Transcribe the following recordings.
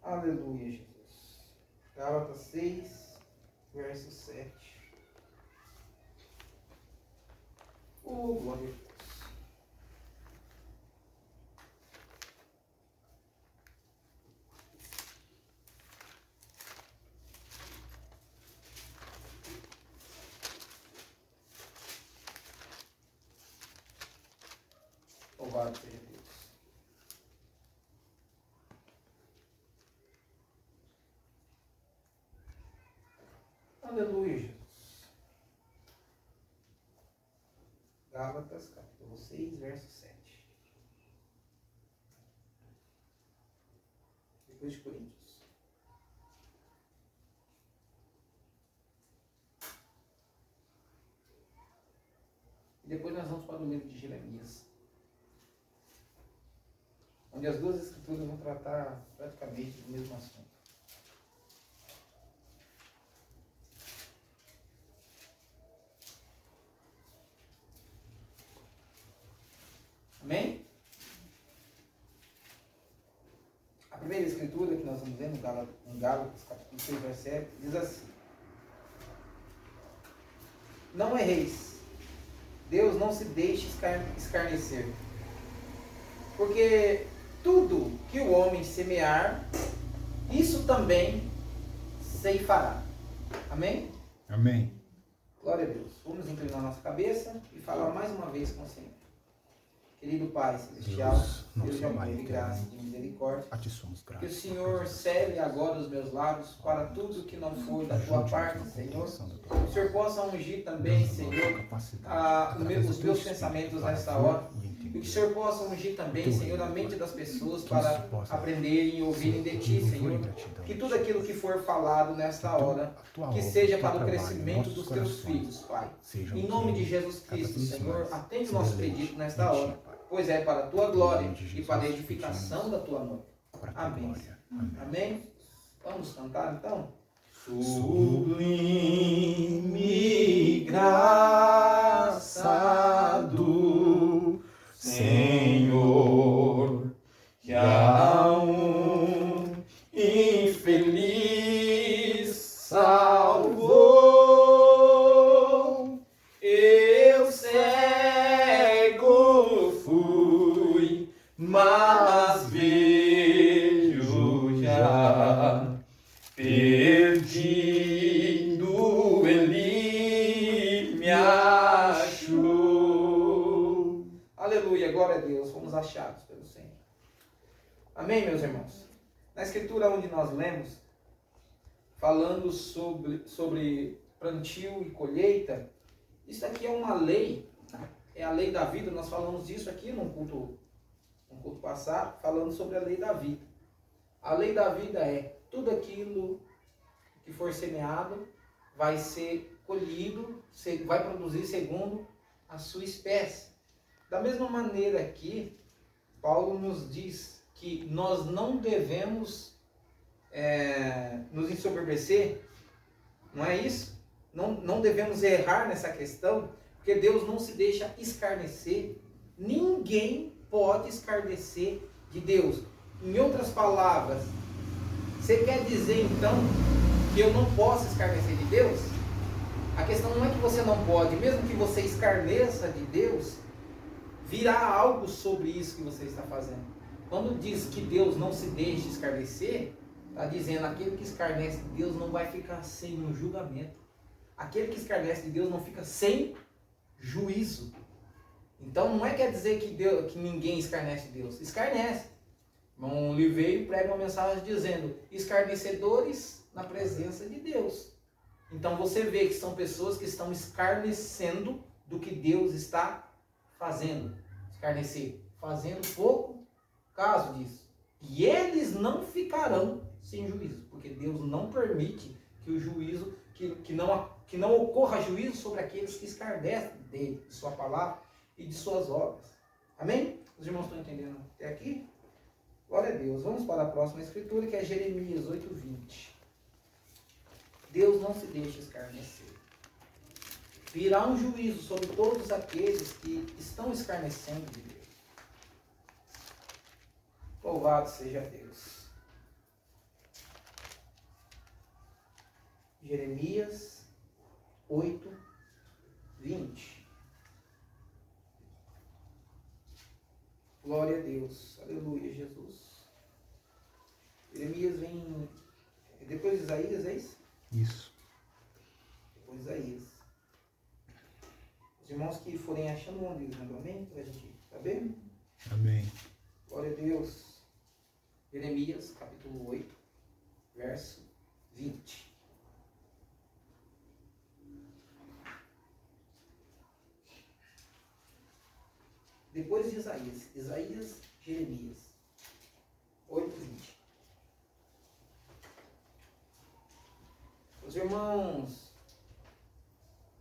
Aleluia, Jesus. Gálatas 6, verso 7. Oh, glória a Deus. Louvado seja Deus. Aleluia, Jesus. Gálatas, capítulo 6, verso 7. Depois de Coríntios. E depois nós vamos para o livro de Jeremias, onde as duas escrituras vão tratar praticamente do mesmo assunto. Amém? A primeira escritura que nós vamos ver em Gálatas, capítulo 6, verso 7, diz assim: Não erreis, Deus não se deixe escarnecer, porque tudo que o homem semear, isso também ceifará. Amém? Amém. Glória a Deus. Vamos inclinar nossa cabeça e falar mais uma vez com o Senhor. Querido Pai Celestial, Deus de amor, de graça e de misericórdia, A ti somos gratos. que o Senhor cele agora os meus lábios para tudo que não for da tua parte, Senhor. Que o Senhor possa ungir também, Senhor, os meus pensamentos nesta hora. E que o Senhor possa ungir também, Senhor, a mente das pessoas para aprenderem e ouvirem de Ti, Senhor. Que tudo aquilo que for falado nesta hora, que seja para o crescimento dos Teus filhos, Pai. Em nome de Jesus Cristo, Senhor, atende o nosso pedido nesta hora, pois é para a Tua glória e para a edificação da Tua noiva. Amém. Amém. Vamos cantar então? Sublime graça do Senhor, que a um infeliz salvou. Eu cego fui, mas vejo já. Perdido ele me achou. Aleluia, glória a Deus. Fomos achados pelo Senhor. Amém, meus irmãos? Na escritura onde nós lemos, falando sobre plantio e colheita, isso aqui é uma lei, é a lei da vida. Nós falamos disso aqui no culto passado, falando sobre a lei da vida. A lei da vida é tudo aquilo que for semeado vai ser colhido, vai produzir segundo a sua espécie. Da mesma maneira aqui, Paulo nos diz que nós não devemos nos ensoberbecer, não é isso? Não devemos errar nessa questão, porque Deus não se deixa escarnecer. Ninguém pode escarnecer de Deus. Em outras palavras, você quer dizer então que eu não posso escarnecer de Deus? A questão não é que você não pode, mesmo que você escarneça de Deus, virá algo sobre isso que você está fazendo. Quando diz que Deus não se deixa escarnecer, está dizendo aquele que escarnece de Deus não vai ficar sem um julgamento. Aquele que escarnece de Deus não fica sem juízo. Então não quer dizer que ninguém escarnece de Deus. Escarnece. Um Oliveira prega uma mensagem dizendo: escarnecedores na presença de Deus. Então você vê que são pessoas que estão escarnecendo do que Deus está fazendo. Escarnecer, fazendo pouco caso disso. E eles não ficarão sem juízo, porque Deus não permite que o juízo, que não ocorra juízo sobre aqueles que escarnecem dele, de sua palavra e de suas obras. Amém? Os irmãos estão entendendo até aqui? Glória a Deus. Vamos para a próxima escritura, que é Jeremias 8:20. Deus não se deixa escarnecer. Virá um juízo sobre todos aqueles que estão escarnecendo de Deus. Louvado seja Deus. Jeremias 8, 20. Glória a Deus. Aleluia, Jesus. Jeremias vem depois de Isaías, é isso? Isso. Depois de Isaías. Os irmãos que forem achando onde eles mandam, amém? Para a gente saber. Amém. Glória a Deus. Jeremias, capítulo 8, verso 20. Depois de Isaías. Isaías, Jeremias. 8, 20. Os irmãos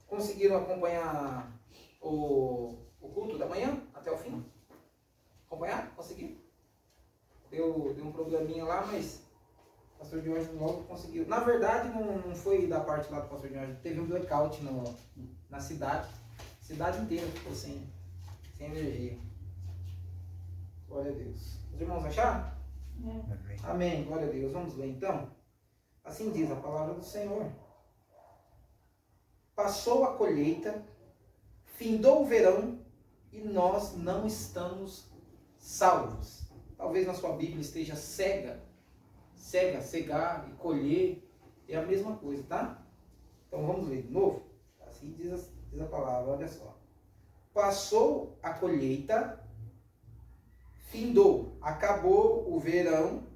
conseguiram acompanhar o culto da manhã até o fim? Acompanhar? Conseguiram? Deu um probleminha lá, mas o pastor Jorge logo conseguiu. Na verdade, não foi da parte lá do pastor Jorge. Teve um blackout na cidade. A cidade inteira ficou sem energia. Glória a Deus. Os irmãos acharam? Amém. Amém. Glória a Deus. Vamos ler então. Assim diz a palavra do Senhor. Passou a colheita, findou o verão e nós não estamos salvos. Talvez na sua Bíblia esteja cegar e colher, é a mesma coisa, tá? Então vamos ler de novo. Assim diz a palavra, olha só. Passou a colheita, findou, acabou o verão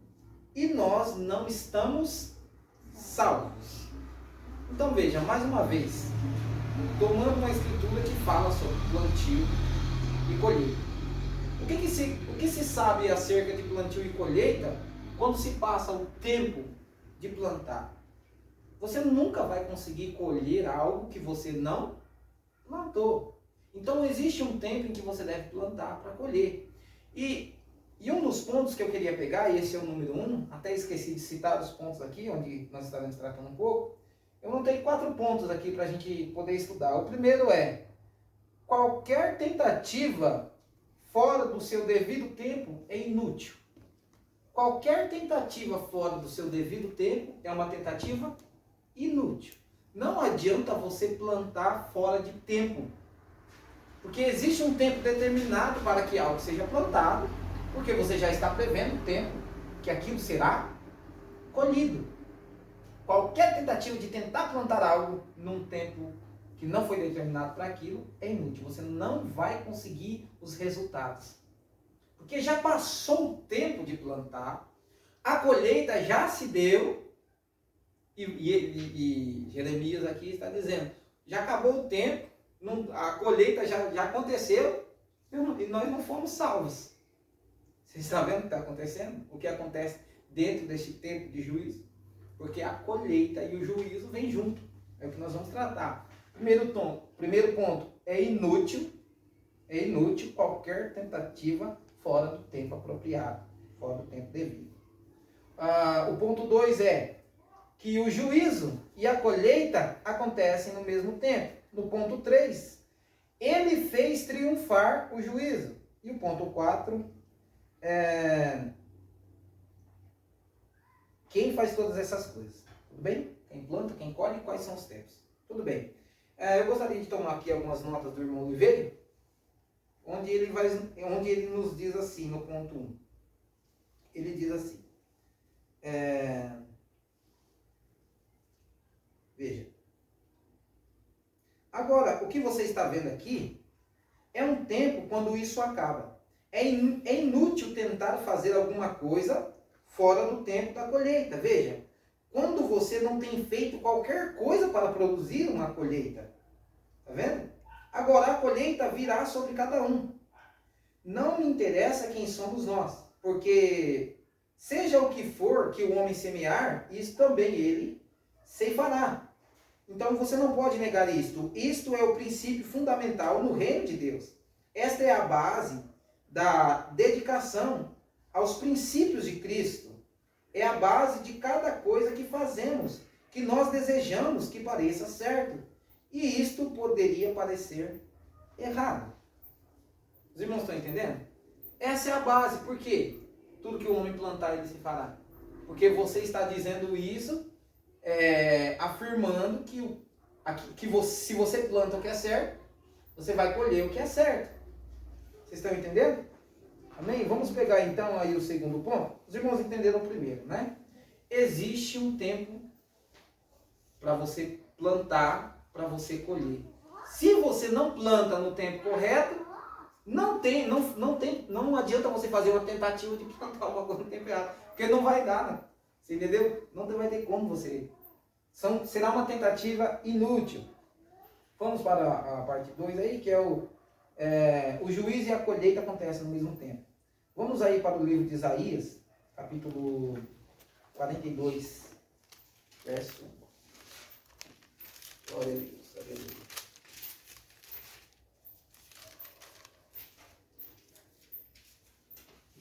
e nós não estamos salvos. Então veja, mais uma vez, tomando uma escritura que fala sobre plantio e colheita. O que se sabe acerca de plantio e colheita quando se passa o tempo de plantar? Você nunca vai conseguir colher algo que você não plantou. Então existe um tempo em que você deve plantar para colher. E um dos pontos que eu queria pegar, e esse é o número 1, até esqueci de citar os pontos aqui, onde nós estaremos tratando um pouco. Eu notei 4 pontos aqui para a gente poder estudar. O primeiro é, qualquer tentativa fora do seu devido tempo é inútil. Qualquer tentativa fora do seu devido tempo é uma tentativa inútil. Não adianta você plantar fora de tempo. Porque existe um tempo determinado para que algo seja plantado, porque você já está prevendo o tempo que aquilo será colhido. Qualquer tentativa de tentar plantar algo num tempo que não foi determinado para aquilo é inútil. Você não vai conseguir os resultados. Porque já passou o tempo de plantar, a colheita já se deu, e Jeremias aqui está dizendo, já acabou o tempo, a colheita já aconteceu, e nós não fomos salvos. Vocês estão vendo o que está acontecendo? O que acontece dentro deste tempo de juízo? Porque a colheita e o juízo vêm junto. É o que nós vamos tratar. Primeiro ponto, é inútil qualquer tentativa fora do tempo apropriado, fora do tempo devido. O ponto 2 é que o juízo e a colheita acontecem no mesmo tempo. No ponto 3, ele fez triunfar o juízo. E o ponto 4 é quem faz todas essas coisas. Tudo bem? Quem planta, quem colhe, quais são os tempos. Tudo bem. Eu gostaria de tomar aqui algumas notas do irmão Oliveira, onde ele nos diz assim, no ponto 1. Ele diz assim, veja, agora, o que você está vendo aqui é um tempo quando isso acaba. É inútil tentar fazer alguma coisa fora do tempo da colheita. Veja, quando você não tem feito qualquer coisa para produzir uma colheita. Está vendo? Agora a colheita virá sobre cada um. Não me interessa quem somos nós, porque seja o que for que o homem semear, isso também ele ceifará. Então você não pode negar isto. Isto é o princípio fundamental no reino de Deus. Esta é a base da dedicação aos princípios de Cristo. É a base de cada coisa que fazemos, que nós desejamos que pareça certo. E isto poderia parecer errado. Os irmãos estão entendendo? Essa é a base. Por quê? Tudo que o homem plantar, ele se fará. Porque você está dizendo isso afirmando se você planta o que é certo, você vai colher o que é certo. Vocês estão entendendo? Amém? Vamos pegar então aí o segundo ponto. Os irmãos entenderam o primeiro, né? Existe um tempo para você plantar, para você colher. Se você não planta no tempo correto, não adianta você fazer uma tentativa de plantar alguma coisa no tempo errado, porque não vai dar, né? Você entendeu? Não vai ter como você. Será uma tentativa inútil. Vamos para a parte 2 aí, que é o juízo e a colheita acontecem no mesmo tempo. Vamos aí para o livro de Isaías, capítulo 42, verso 1. Glória a Deus, aleluia.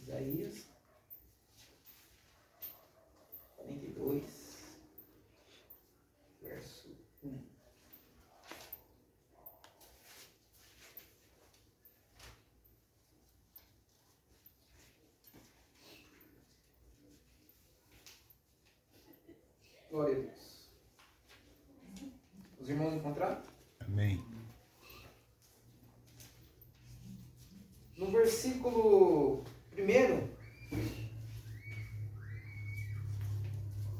Isaías 42, verso 1. Glória a Deus. Os irmãos encontraram? Amém. No versículo 1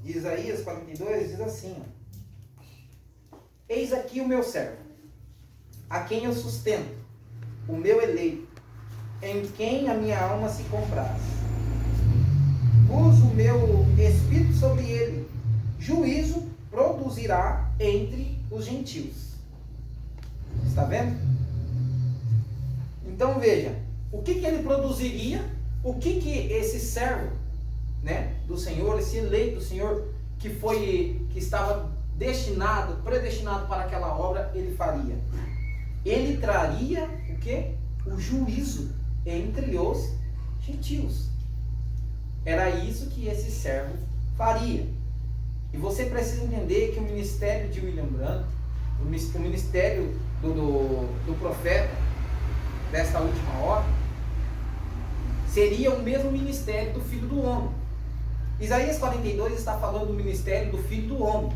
de Isaías 42, diz assim: Eis aqui o meu servo, a quem eu sustento, o meu eleito, em quem a minha alma se compraz. Pus o meu espírito sobre ele, juízo produzirá entre os gentios. Está vendo? Então veja, o que ele produziria, o que esse servo, né, do Senhor, esse eleito do Senhor, que estava predestinado para aquela obra, ele faria? Ele traria o quê? O juízo entre os gentios. Era isso que esse servo faria. E você precisa entender que o ministério de William Branham, o ministério do profeta desta última hora, seria o mesmo ministério do Filho do Homem. Isaías 42 está falando do ministério do Filho do Homem.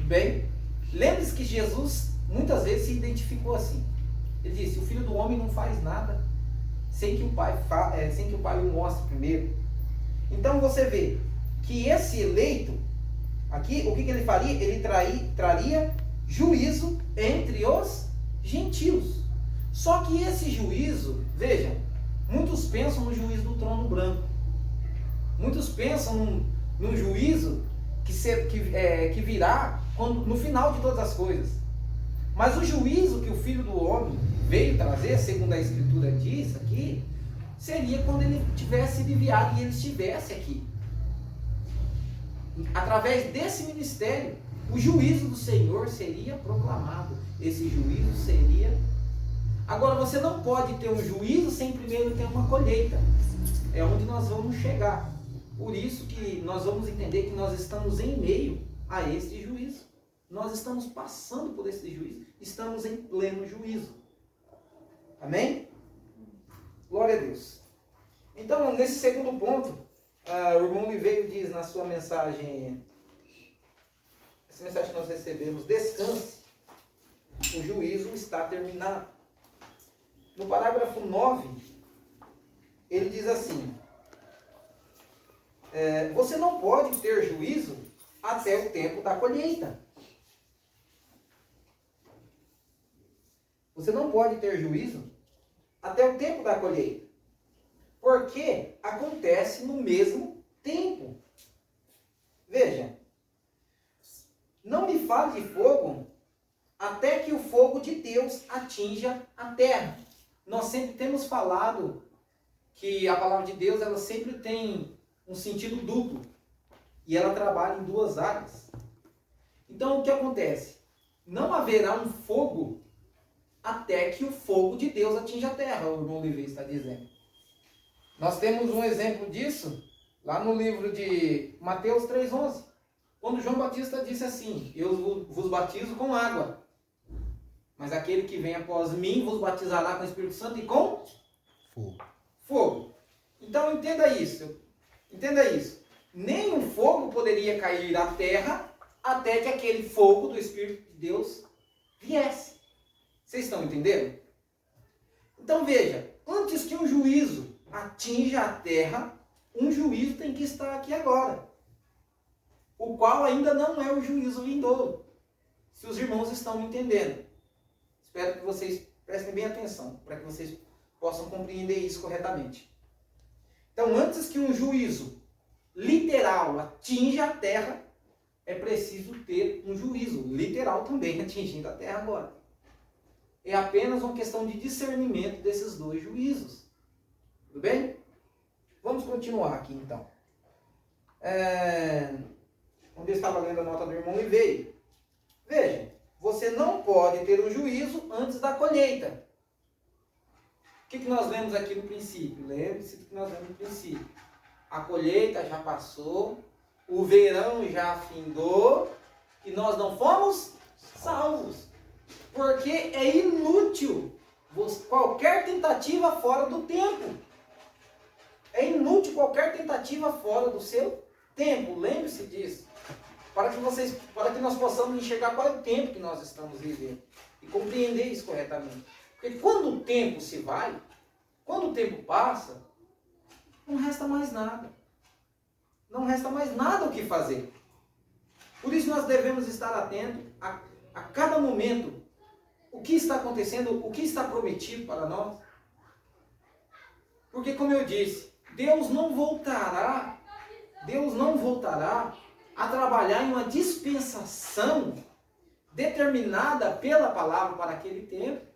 Bem, lembre-se que Jesus muitas vezes se identificou assim. Ele disse: o Filho do Homem não faz nada sem que o Pai o mostre primeiro. Então você vê que esse eleito aqui, o que ele faria? Ele traria juízo entre os gentios. Só que esse juízo, vejam, muitos pensam no juízo do trono branco. Muitos pensam num juízo que virá no final de todas as coisas. Mas o juízo que o Filho do Homem veio trazer, segundo a Escritura diz aqui, seria quando ele tivesse enviado e ele estivesse aqui. Através desse ministério, o juízo do Senhor seria proclamado. Esse juízo seria... Agora, você não pode ter um juízo sem primeiro ter uma colheita. É onde nós vamos chegar. Por isso que nós vamos entender que nós estamos em meio a esse juízo. Nós estamos passando por esse juízo. Estamos em pleno juízo. Amém? Glória a Deus. Então, nesse segundo ponto, o irmão Liveiro diz na sua mensagem, essa mensagem que nós recebemos: descanse, o juízo está terminado. No parágrafo 9, ele diz assim: você não pode ter juízo até o tempo da colheita. Você não pode ter juízo até o tempo da colheita. Porque acontece no mesmo tempo. Veja, não me fale de fogo até que o fogo de Deus atinja a terra. Nós sempre temos falado que a palavra de Deus, ela sempre tem um sentido duplo. E ela trabalha em duas áreas. Então o que acontece? Não haverá um fogo até que o fogo de Deus atinja a terra, o irmão Oliveira está dizendo. Nós temos um exemplo disso lá no livro de Mateus 3,11. Quando João Batista disse assim: eu vos batizo com água, mas aquele que vem após mim vos batizará com o Espírito Santo e com fogo. Então entenda isso. Nem o fogo poderia poderia cair à terra até que aquele fogo do Espírito de Deus viesse. Vocês estão entendendo? Então veja, antes que um juízo atinja a terra, um juízo tem que estar aqui agora, o qual ainda não é o juízo vindouro. Se os irmãos estão me entendendo. Espero que vocês prestem bem atenção, para que vocês possam compreender isso corretamente. Então, antes que um juízo literal atinja a terra, é preciso ter um juízo literal também atingindo a terra agora. É apenas uma questão de discernimento desses dois juízos. Tudo bem? Vamos continuar aqui então. Onde eu estava lendo a nota do irmão e veio. Veja, você não pode ter um juízo antes da colheita. O que nós lemos aqui no princípio? Lembre-se do que nós lemos no princípio. A colheita já passou, o verão já findou e nós não fomos salvos. Porque é inútil qualquer tentativa fora do tempo. É inútil qualquer tentativa fora do seu tempo. Lembre-se disso. Para que nós possamos enxergar qual é o tempo que nós estamos vivendo. E compreender isso corretamente. Porque quando o tempo se vai, quando o tempo passa, não resta mais nada. Não resta mais nada o que fazer. Por isso nós devemos estar atentos a cada momento. O que está acontecendo, o que está prometido para nós. Porque como eu disse, Deus não voltará a trabalhar em uma dispensação determinada pela palavra para aquele tempo.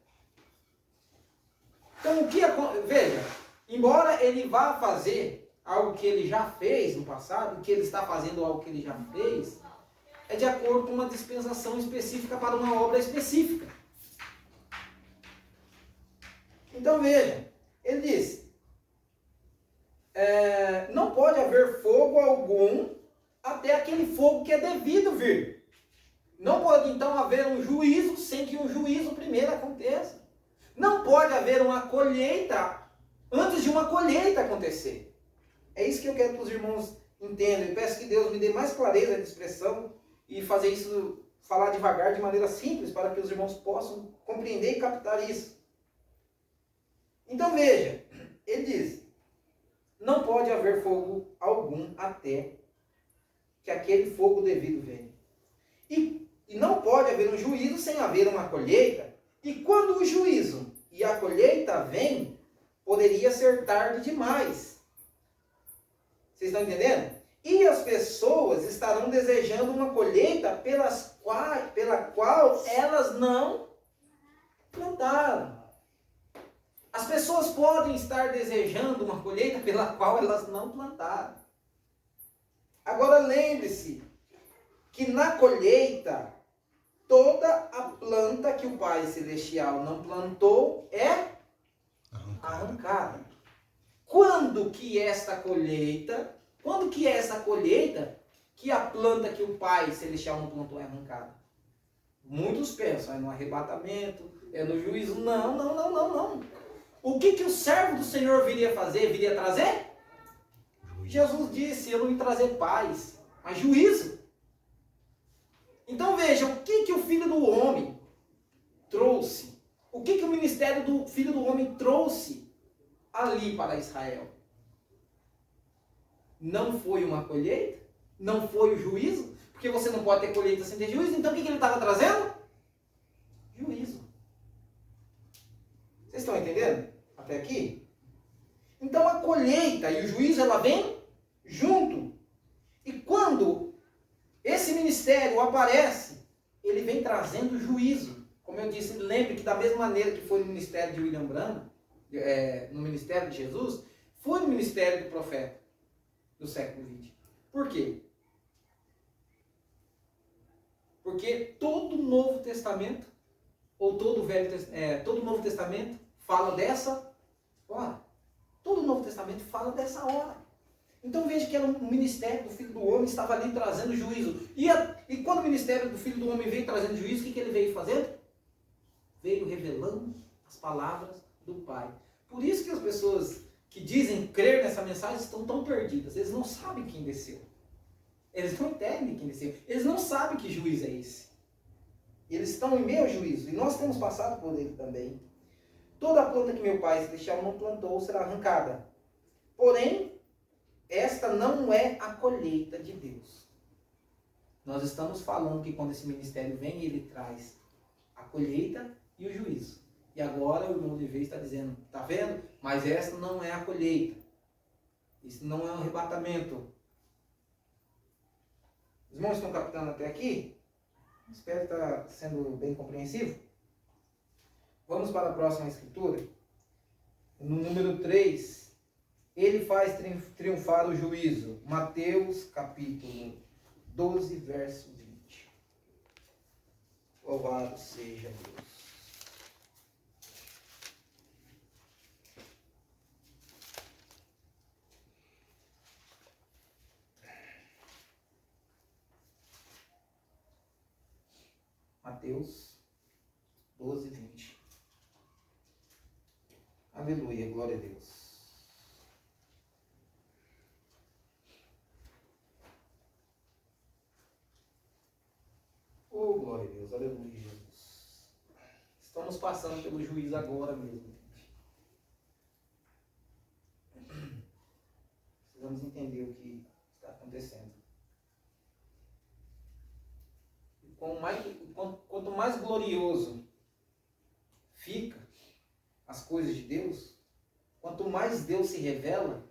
Então, veja, embora ele vá fazer algo que ele já fez no passado, que ele está fazendo algo que ele já fez, é de acordo com uma dispensação específica para uma obra específica. Então, veja, ele diz, não pode haver fogo algum até aquele fogo que é devido vir. Não pode, então, haver um juízo sem que um juízo primeiro aconteça. Não pode haver uma colheita antes de uma colheita acontecer. É isso que eu quero que os irmãos entendam. Eu peço que Deus me dê mais clareza de expressão e fazer isso, falar devagar, de maneira simples, para que os irmãos possam compreender e captar isso. Então veja, ele diz, não pode haver fogo algum até que aquele fogo devido venha. E não pode haver um juízo sem haver uma colheita. E quando o juízo e a colheita vêm, poderia ser tarde demais. Vocês estão entendendo? E as pessoas estarão desejando uma colheita pela qual elas não plantaram. As pessoas podem estar desejando uma colheita pela qual elas não plantaram. Agora lembre-se que na colheita, toda a planta que o Pai Celestial não plantou é arrancada. Quando que é essa colheita que a planta que o Pai Celestial não plantou é arrancada? Muitos pensam, é no arrebatamento, é no juízo. Não. O que o servo do Senhor viria fazer? Viria trazer? Jesus disse, eu não vim trazer paz, mas juízo. Então veja, o que o Filho do Homem trouxe? O que o ministério do Filho do Homem trouxe ali para Israel? Não foi uma colheita? Não foi o juízo? Porque você não pode ter colheita sem ter juízo. Então o que ele estava trazendo? Juízo. Vocês estão entendendo? Até aqui? Então a colheita e o juízo, ela vem junto. E quando esse ministério aparece, ele vem trazendo juízo. Como eu disse, lembre que da mesma maneira que foi no ministério de William Branham, no ministério de Jesus, foi no ministério do profeta do século XX. Por quê? Porque todo o Novo Testamento, ou todo o Novo Testamento fala dessa hora. Todo o Novo Testamento fala dessa hora. Então veja que era um ministério do Filho do Homem, estava ali trazendo juízo. E quando o ministério do Filho do Homem veio trazendo juízo, o que ele veio fazendo? Veio revelando as palavras do Pai. Por isso que as pessoas que dizem crer nessa mensagem estão tão perdidas. Eles não sabem quem desceu. Eles não entendem quem desceu. Eles não sabem que juiz é esse. Eles estão em meio ao juízo. E nós temos passado por ele também. Toda planta que meu pai celestial não plantou será arrancada. Porém, esta não é a colheita de Deus. Nós estamos falando que quando esse ministério vem, ele traz a colheita e o juízo. E agora o irmão de vez está dizendo, está vendo? Mas esta não é a colheita. Isso não é um arrebatamento. Os irmãos estão captando até aqui? Espero estar sendo bem compreensivo. Vamos para a próxima escritura. No número 3, ele faz triunfar o juízo. Mateus capítulo 12, verso 20. Louvado seja Deus. Mateus 12, 20. Aleluia, glória a Deus. Oh, glória a Deus, aleluia, Jesus. Estamos passando pelo juízo agora mesmo. Precisamos entender o que está acontecendo. Quanto mais glorioso fica as coisas de Deus, quanto mais Deus se revela,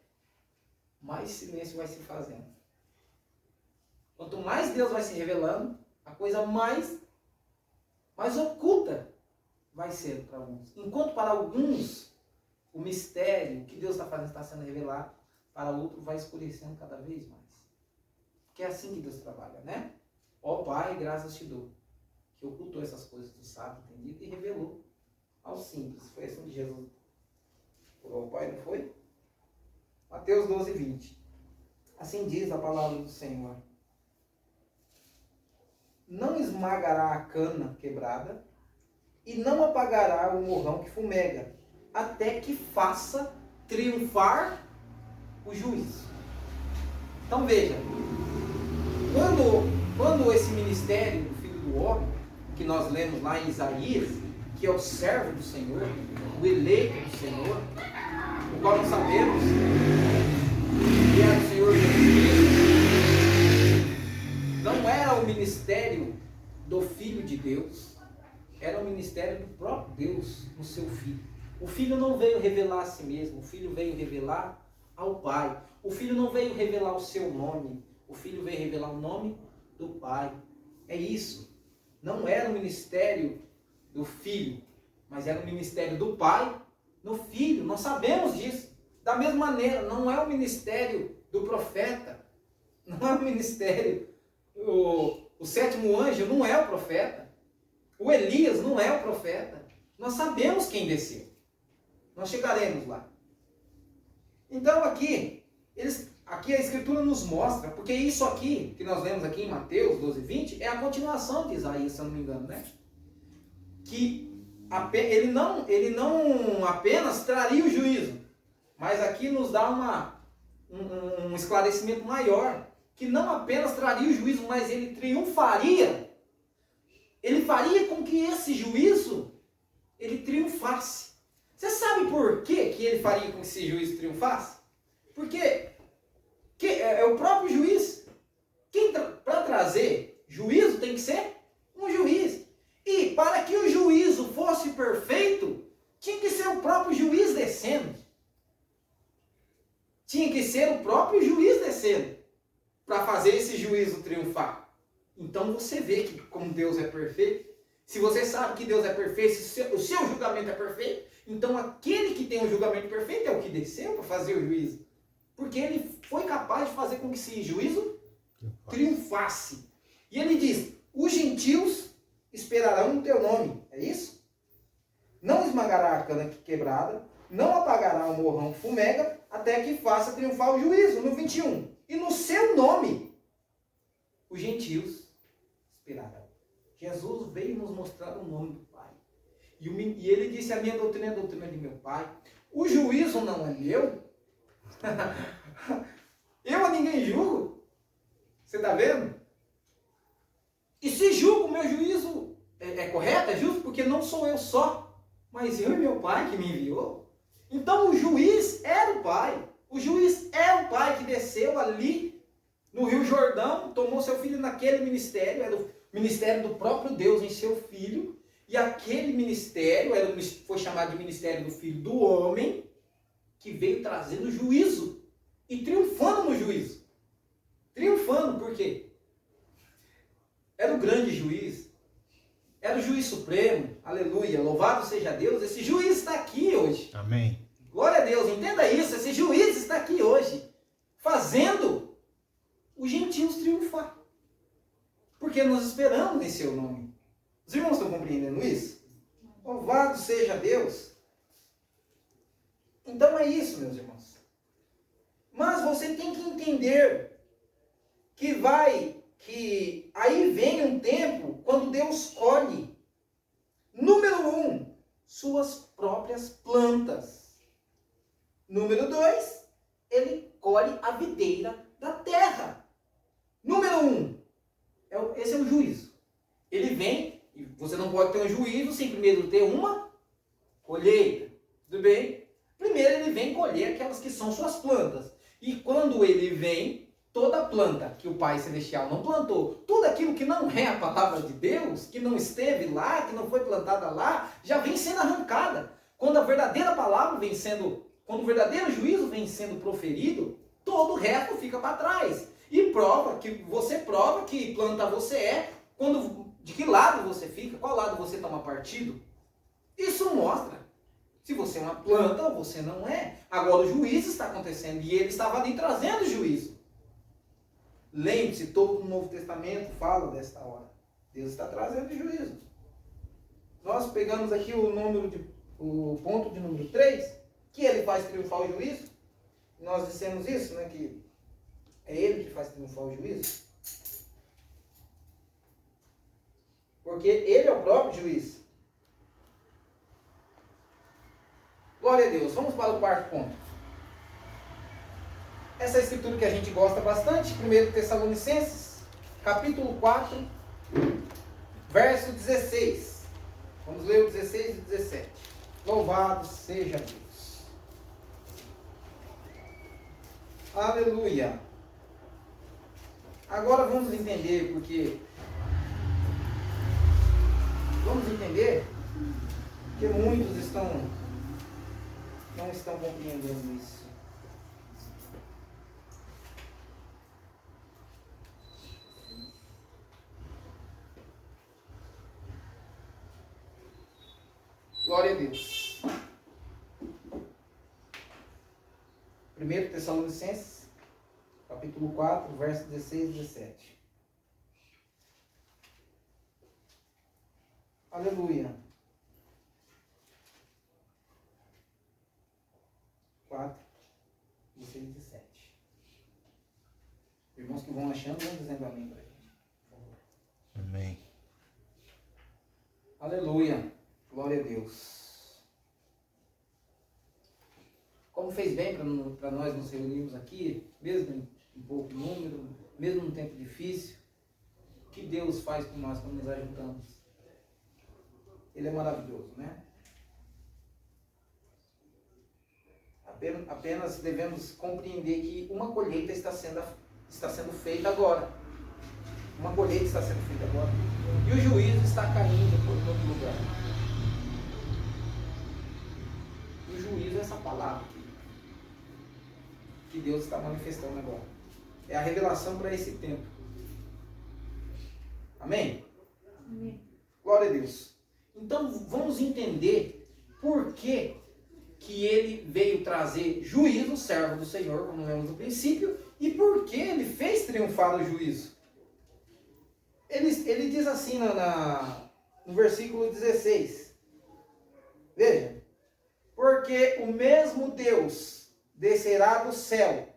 mais silêncio vai se fazendo. Quanto mais Deus vai se revelando, a coisa mais oculta vai ser para alguns. Enquanto para alguns o mistério que Deus está fazendo está sendo revelado, para outros vai escurecendo cada vez mais. Porque é assim que Deus trabalha, né? Ó Pai, graças te dou, que ocultou essas coisas do sábio entendido e revelou aos simples. Foi assim que Jesus orou ao Pai, não foi? Mateus 12, 20. Assim diz a palavra do Senhor. Não esmagará a cana quebrada e não apagará o morrão que fumega, até que faça triunfar o juízo. Então veja, quando esse ministério do Filho do Homem, que nós lemos lá em Isaías, que é o servo do Senhor, o eleito do Senhor, o qual nós sabemos que é o Senhor Jesus Cristo, não era o ministério do Filho de Deus, era o ministério do próprio Deus no seu Filho. O Filho não veio revelar a si mesmo, o Filho veio revelar ao Pai. O Filho não veio revelar o seu nome, o Filho veio revelar o nome do Pai. É isso. Não era o ministério do Filho, mas era o ministério do Pai no Filho. Nós sabemos disso. Da mesma maneira, não é o ministério do profeta, não é o ministério, o sétimo anjo não é o profeta, o Elias não é o profeta. Nós sabemos quem desceu. Nós chegaremos lá. Então aqui a Escritura nos mostra, porque isso aqui, que nós lemos aqui em Mateus 12, 20, é a continuação de Isaías, se eu não me engano, né? Que ele não apenas traria o juízo, mas aqui nos dá um esclarecimento maior, que não apenas traria o juízo, mas ele triunfaria. Ele faria com que esse juízo, ele triunfasse. Você sabe por que ele faria com que esse juízo triunfasse? Porque é o próprio juiz. Para trazer juízo tem que ser um juiz. E para que o juízo fosse perfeito, tinha que ser o próprio juiz descendo. Tinha que ser o próprio juiz descendo para fazer esse juízo triunfar. Então você vê que como Deus é perfeito, se você sabe que Deus é perfeito, se o seu julgamento é perfeito, então aquele que tem o julgamento perfeito é o que desceu para fazer o juízo. Porque ele foi capaz de fazer com que esse juízo triunfasse. E ele diz, os gentios esperarão o teu nome. É isso? Não esmagará a cana quebrada, não apagará o morrão que fumega, até que faça triunfar o juízo. No 21. E no seu nome, os gentios esperarão. Jesus veio nos mostrar o nome do Pai. E ele disse, a minha doutrina é a doutrina de meu Pai. O juízo não é meu. Eu a ninguém julgo. Você está vendo? E se julgo o meu juízo é correto, é justo, porque não sou eu só, mas eu e meu pai que me enviou. Então o juiz era o pai. O juiz é o pai que desceu ali no Rio Jordão, tomou seu filho naquele ministério, era o ministério do próprio Deus em seu filho, e aquele ministério foi chamado de ministério do Filho do Homem, que veio trazendo juízo e triunfando no juízo. Triunfando, por quê? Era o grande juiz, era o juiz supremo, aleluia, louvado seja Deus, esse juiz está aqui hoje. Amém. Glória a Deus, entenda isso, esse juiz está aqui hoje, fazendo os gentios triunfar. Porque nós esperamos em seu nome. Os irmãos estão compreendendo isso? Louvado seja Deus. Então é isso, meus irmãos. Mas você tem que entender que aí vem um tempo quando Deus colhe, número 1, suas próprias plantas. Número 2, ele colhe a videira da terra. Número 1, esse é o juízo. Ele vem, e você não pode ter um juízo sem primeiro ter uma colheita. Tudo bem? Primeiro ele vem colher aquelas que são suas plantas. E quando ele vem, toda planta que o Pai Celestial não plantou, tudo aquilo que não é a palavra de Deus, que não esteve lá, que não foi plantada lá, já vem sendo arrancada. Quando a verdadeira palavra quando o verdadeiro juízo vem sendo proferido, todo o resto fica para trás. E você prova que planta você é, de que lado você fica, qual lado você toma partido. Isso mostra se você é uma planta ou você não é. Agora o juízo está acontecendo e ele estava ali trazendo juízo. Lembre-se, todo o Novo Testamento fala desta hora. Deus está trazendo juízo. Nós pegamos aqui o ponto de número 3, que ele faz triunfar o juízo. Nós dissemos isso, né, que é ele que faz triunfar o juízo. Porque ele é o próprio juiz. Glória a Deus. Vamos para o quarto ponto. Essa escritura que a gente gosta bastante, 1 Tessalonicenses, capítulo 4, verso 16. Vamos ler o 16 e 17. Louvado seja Deus. Aleluia. Agora vamos entender que muitos não estão compreendendo isso. Glória a Deus. 1 Tessalonicenses, capítulo 4, verso 16 e 17. Aleluia. 4, 16 e 17. Irmãos que vão achando, vão dizendo amém para a gente, por favor. Amém. Aleluia. Glória a Deus. Como fez bem para nós nos reunirmos aqui, mesmo em pouco número, mesmo num tempo difícil, o que Deus faz por nós quando nos ajuntamos? Ele é maravilhoso, né? Apenas devemos compreender que uma colheita está sendo feita agora. Uma colheita está sendo feita agora. E o juízo está caindo por todo lugar. O juízo é essa palavra que Deus está manifestando agora. É a revelação para esse tempo. Amém? Amém. Glória a Deus. Então vamos entender por que ele veio trazer juízo, servo do Senhor, como lemos no princípio, e por que ele fez triunfar o juízo. Ele diz assim no versículo 16. Veja. Porque o mesmo Deus descerá do céu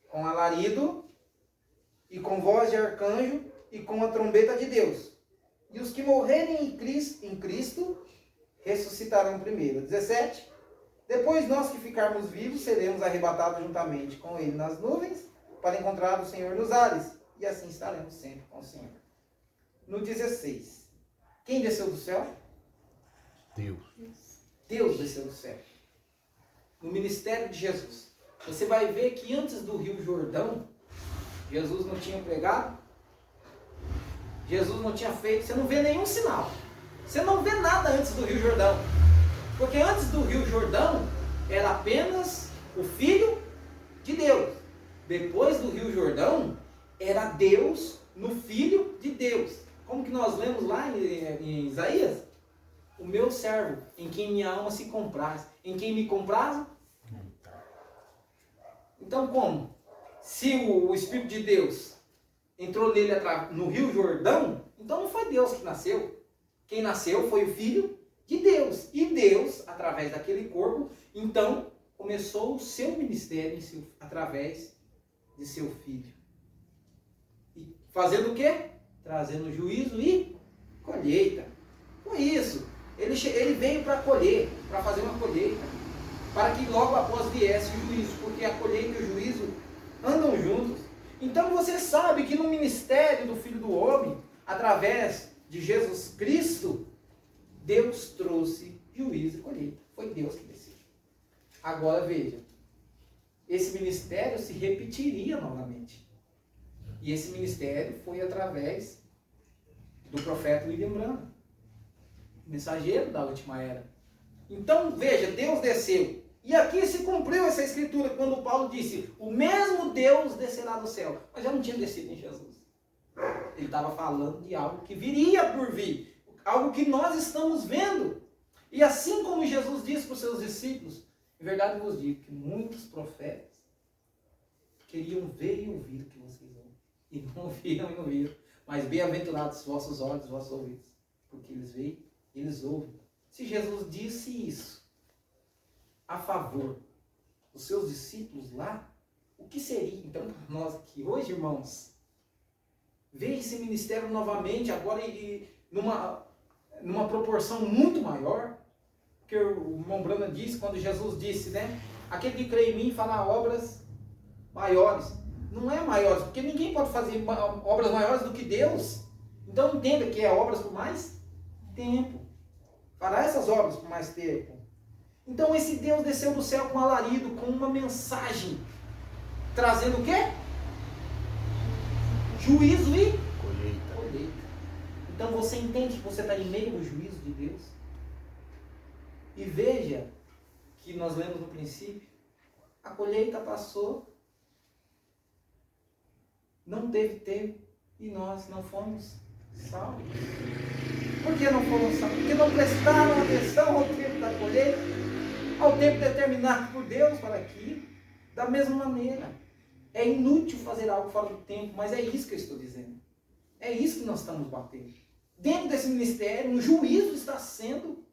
com alarido e com voz de arcanjo e com a trombeta de Deus. E os que morrerem em Cristo ressuscitarão primeiro. 17. Depois nós que ficarmos vivos seremos arrebatados juntamente com ele nas nuvens para encontrar o Senhor nos ares. e assim estaremos sempre com o Senhor. No 16. Quem desceu do céu? Deus. Deus desceu do céu. No ministério de Jesus. Você vai ver que antes do Rio Jordão, Jesus não tinha pregado, Jesus não tinha feito, você não vê nenhum sinal. Você não vê nada antes do Rio Jordão. Porque antes do Rio Jordão, era apenas o Filho de Deus. Depois do Rio Jordão, era Deus no Filho de Deus. Como que nós lemos lá em Isaías? O meu servo, em quem minha alma se compraz. Em quem me compraz? Então como? Se o Espírito de Deus entrou nele no Rio Jordão, então não foi Deus que nasceu. Quem nasceu foi o Filho de Deus. E Deus, através daquele corpo, então começou o seu ministério através de seu Filho. E fazendo o quê? Trazendo juízo e colheita. Foi isso. Ele veio para colher, para fazer uma colheita. Para que logo após viesse o juízo. Porque a colheita e o juízo andam juntos. Então você sabe que no ministério do Filho do Homem, através de Jesus Cristo, Deus trouxe juízo e colheita. Foi Deus que decidiu. Agora veja, esse ministério se repetiria novamente. E esse ministério foi através do profeta William Branham, mensageiro da última era. Então veja, Deus desceu. E aqui se cumpriu essa escritura quando Paulo disse, o mesmo Deus descerá do céu. Mas já não tinha descido em Jesus. Ele estava falando de algo que viria por vir. Algo que nós estamos vendo. E assim como Jesus disse para os seus discípulos, em verdade eu vos digo que muitos profetas queriam ver e ouvir o que vocês ouvem. E não viram e não viram. Mas bem-aventurados os vossos olhos, os vossos ouvidos. Porque eles veem e eles ouvem. Se Jesus disse isso a favor dos seus discípulos lá, o que seria então para nós aqui hoje, irmãos? Ver esse ministério novamente, agora numa proporção muito maior, porque o irmão Brana disse, quando Jesus disse, né? Aquele que crê em mim fará obras maiores. Não é maiores, porque ninguém pode fazer obras maiores do que Deus. Então entenda que é obras por mais tempo. Fará essas obras por mais tempo. Então esse Deus desceu do céu com alarido, com uma mensagem, trazendo o quê? Juízo e colheita. Então você entende que você está em meio ao juízo de Deus? E veja que nós lemos no princípio, a colheita passou, não teve tempo, e nós não fomos salvos. Por que não foram salvos? Porque não prestaram atenção ao tempo da colheita, ao tempo determinado por Deus para aquilo. Da mesma maneira, é inútil fazer algo fora do tempo, mas é isso que eu estou dizendo. É isso que nós estamos batendo. Dentro desse ministério, um juízo está sendo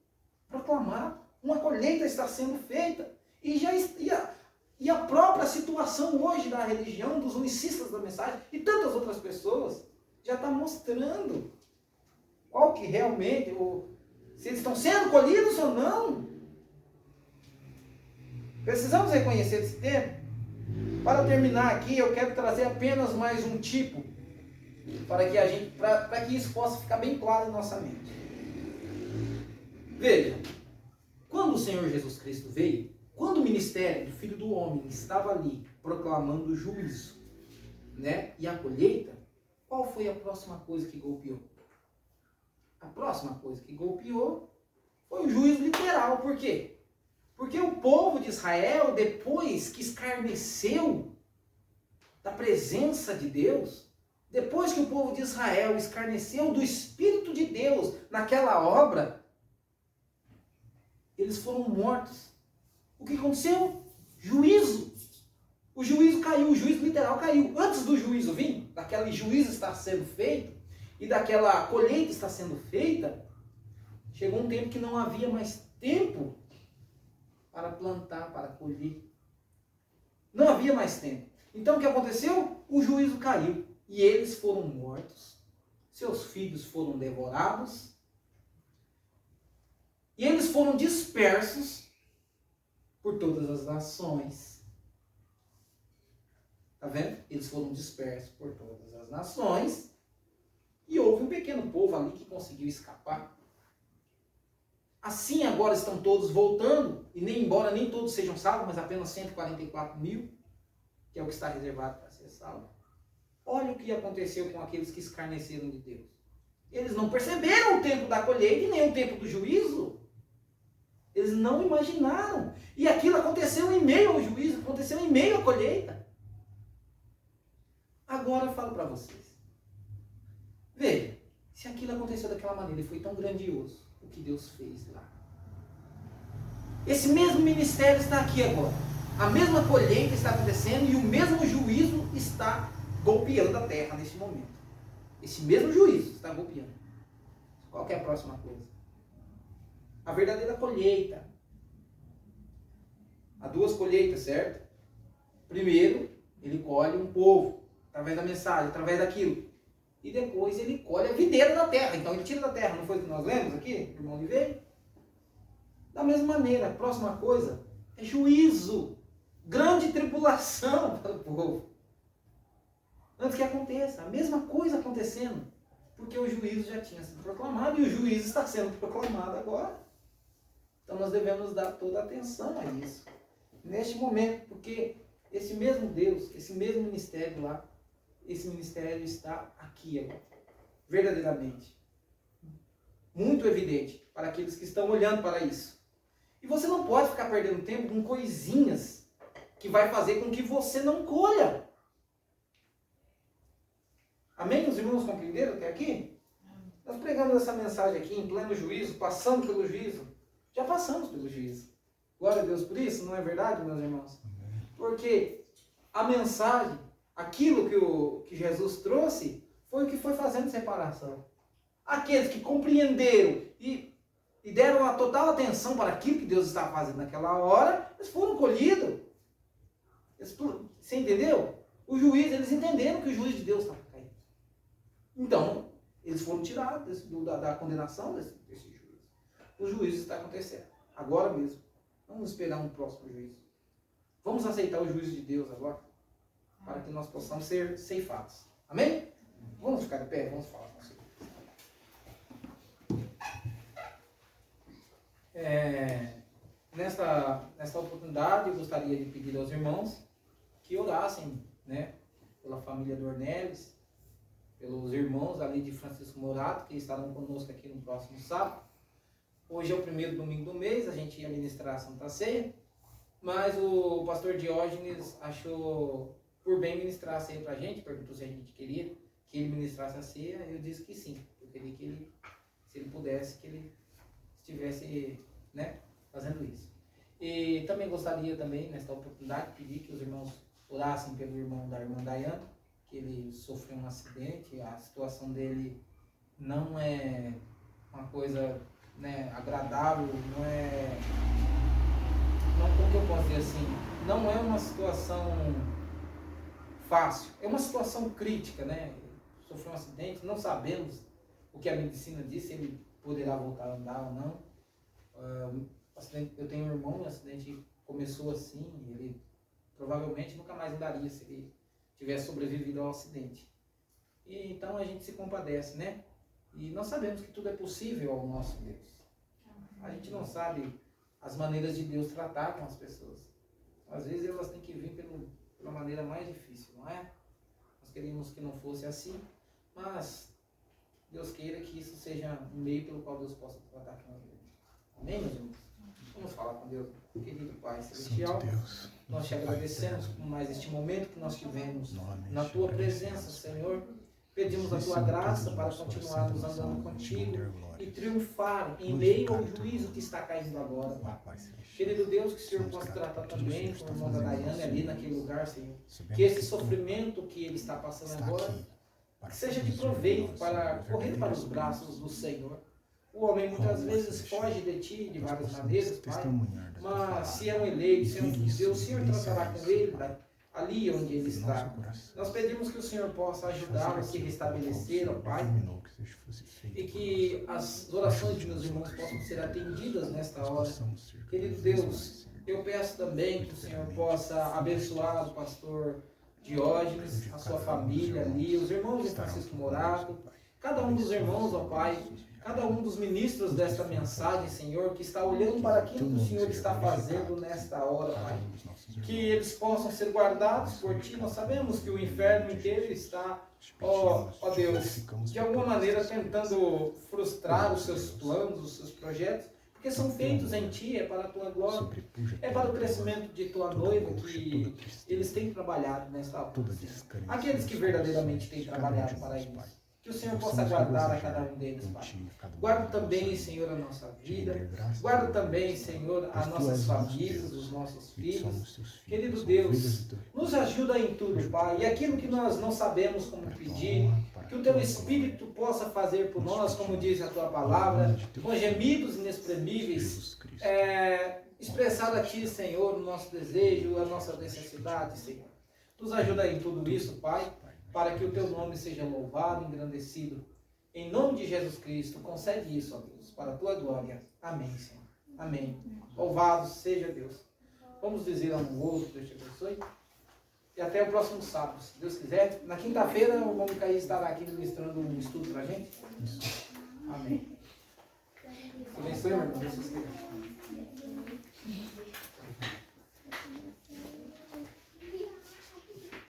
proclamado, uma colheita está sendo feita. E a própria situação hoje da religião, dos unicistas da mensagem, e tantas outras pessoas, já está mostrando qual que realmente, se eles estão sendo colhidos ou não. Precisamos reconhecer esse tempo. Para terminar aqui, eu quero trazer apenas mais um tipo, para que isso possa ficar bem claro em nossa mente. Veja, quando o Senhor Jesus Cristo veio, quando o ministério do Filho do Homem estava ali proclamando o juízo, né, e a colheita, qual foi a próxima coisa que golpeou? A próxima coisa que golpeou foi o juízo literal. Por quê? Porque o povo de Israel, depois que escarneceu da presença de Deus, depois que o povo de Israel escarneceu do Espírito de Deus naquela obra, eles foram mortos. O que aconteceu? Juízo. O juízo caiu, o juízo literal caiu. Antes do juízo vir, daquele juízo estar sendo feito, e daquela colheita estar sendo feita, chegou um tempo que não havia mais tempo para plantar, para colher. Não havia mais tempo. Então o que aconteceu? O juízo caiu. E eles foram mortos. Seus filhos foram devorados. E eles foram dispersos por todas as nações. Tá vendo? Eles foram dispersos por todas as nações e houve um pequeno povo ali que conseguiu escapar. Assim agora estão todos voltando, e embora nem todos sejam salvos, mas apenas 144 mil, que é o que está reservado para ser salvo. Olha o que aconteceu com aqueles que escarneceram de Deus. Eles não perceberam o tempo da colheita e nem o tempo do juízo. Eles não imaginaram. E aquilo aconteceu em meio ao juízo, aconteceu em meio à colheita. Agora eu falo para vocês. Veja, se aquilo aconteceu daquela maneira e foi tão grandioso, o que Deus fez lá. Esse mesmo ministério está aqui agora. A mesma colheita está acontecendo e o mesmo juízo está golpeando a terra neste momento. Esse mesmo juízo está golpeando. Qual que é a próxima coisa? A verdadeira colheita. Há duas colheitas, certo? Primeiro, ele colhe um povo, através da mensagem, através daquilo. E depois ele colhe a videira da terra. Então ele tira da terra, não foi o que nós lemos aqui? O irmão veio. Da mesma maneira, a próxima coisa é juízo. Grande tribulação para o povo. Antes que aconteça, a mesma coisa acontecendo. Porque o juízo já tinha sido proclamado e o juízo está sendo proclamado agora. Então nós devemos dar toda a atenção a isso. Neste momento, porque esse mesmo Deus, esse mesmo ministério lá, esse ministério está aqui agora. Verdadeiramente. Muito evidente para aqueles que estão olhando para isso. E você não pode ficar perdendo tempo com coisinhas que vai fazer com que você não colha. Amém? Os irmãos compreenderam até aqui? Nós pregamos essa mensagem aqui em pleno juízo, passando pelo juízo. Já passamos pelo juízo. Glória a Deus por isso, não é verdade, meus irmãos? Porque a mensagem, aquilo que Jesus trouxe, foi o que foi fazendo separação. Aqueles que compreenderam e deram a total atenção para aquilo que Deus estava fazendo naquela hora, eles foram colhidos. Você entendeu? O juiz, eles entenderam que o juiz de Deus estava caindo. Então, eles foram tirados da condenação desse juízo. O juízo está acontecendo, agora mesmo. Vamos esperar um próximo juízo. Vamos aceitar o juízo de Deus agora, para que nós possamos ser ceifados. Amém? Vamos ficar de pé, vamos falar com o Senhor. Nesta oportunidade, eu gostaria de pedir aos irmãos que orassem, né, pela família Dornelles, pelos irmãos ali de Francisco Morato, que estarão conosco aqui no próximo sábado. Hoje é o primeiro domingo do mês, a gente ia ministrar a Santa Ceia, mas o pastor Diógenes achou por bem ministrar a ceia para a gente, perguntou se a gente queria que ele ministrasse a ceia, eu disse que sim, eu queria que ele, se ele pudesse, que ele estivesse, né, fazendo isso. E também gostaria também, nesta oportunidade, pedir que os irmãos orassem pelo irmão da irmã Dayane, que ele sofreu um acidente, a situação dele não é uma coisa, né, agradável, como que eu posso dizer assim, não é uma situação fácil, é uma situação crítica, né? Sofreu um acidente, não sabemos o que a medicina diz, se ele poderá voltar a andar ou não. Eu tenho um irmão, o acidente começou assim, ele provavelmente nunca mais andaria se ele tivesse sobrevivido ao acidente. E então a gente se compadece, né? E nós sabemos que tudo é possível ao nosso Deus. A gente não sabe as maneiras de Deus tratar com as pessoas. Às vezes elas têm que vir pela maneira mais difícil, não é? Nós queríamos que não fosse assim, mas Deus queira que isso seja um meio pelo qual Deus possa tratar com nós. Amém, meus irmãos? Vamos falar com Deus, querido Pai Celestial. Nós te agradecemos por mais este momento que nós tivemos na Tua presença, Senhor. Pedimos a Tua graça para continuarmos andando contigo e triunfar em meio ao juízo que está caindo agora, Pai. Querido Deus, que o Senhor possa tratar também com o irmão da Dayane ali naquele lugar, Senhor. Que esse sofrimento que ele está passando agora, que seja de proveito para correr para os braços do Senhor. O homem muitas vezes foge de Ti de várias maneiras, Pai, mas se é um eleito, se é um filho de Deus, o Senhor tratará com ele, Pai, ali onde ele está. Nós pedimos que o Senhor possa ajudá-lo a se restabelecer, ó Pai, e que as orações de meus irmãos possam ser atendidas nesta hora. Querido Deus, eu peço também que o Senhor possa abençoar o pastor Diógenes, a sua família ali, os irmãos de Francisco Morato, cada um dos irmãos, ó Pai, cada um dos ministros desta mensagem, Senhor, que está olhando para aquilo que o Senhor está fazendo nesta hora, Pai. Que eles possam ser guardados por Ti. Nós sabemos que o inferno inteiro está, ó Deus, de alguma maneira tentando frustrar os seus planos, os seus projetos, porque são feitos em Ti, é para a Tua glória, é para o crescimento de Tua noiva que eles têm trabalhado nesta hora. Aqueles que verdadeiramente têm trabalhado para isso. Que o Senhor possa guardar a cada um deles, Pai. Guarda também, Senhor, a nossa vida. Guarda também, Senhor, as nossas famílias, os nossos filhos. Querido Deus, nos ajuda em tudo, Pai. E aquilo que nós não sabemos como pedir, que o Teu Espírito possa fazer por nós, como diz a Tua palavra, com gemidos inexprimíveis, expressar a Ti, Senhor, o nosso desejo, a nossa necessidade, Senhor. Nos ajuda em tudo isso, Pai, para que o Teu nome seja louvado, engrandecido. Em nome de Jesus Cristo, concede isso, ó Deus, para a Tua glória. Amém, Senhor. Amém. Louvado seja Deus. Vamos dizer a um outro, Deus te abençoe. E até o próximo sábado, se Deus quiser. Na quinta-feira, o irmão Micaí estará aqui ministrando um estudo para a gente. Amém. Deus te abençoe, meu irmão. Deus te abençoe.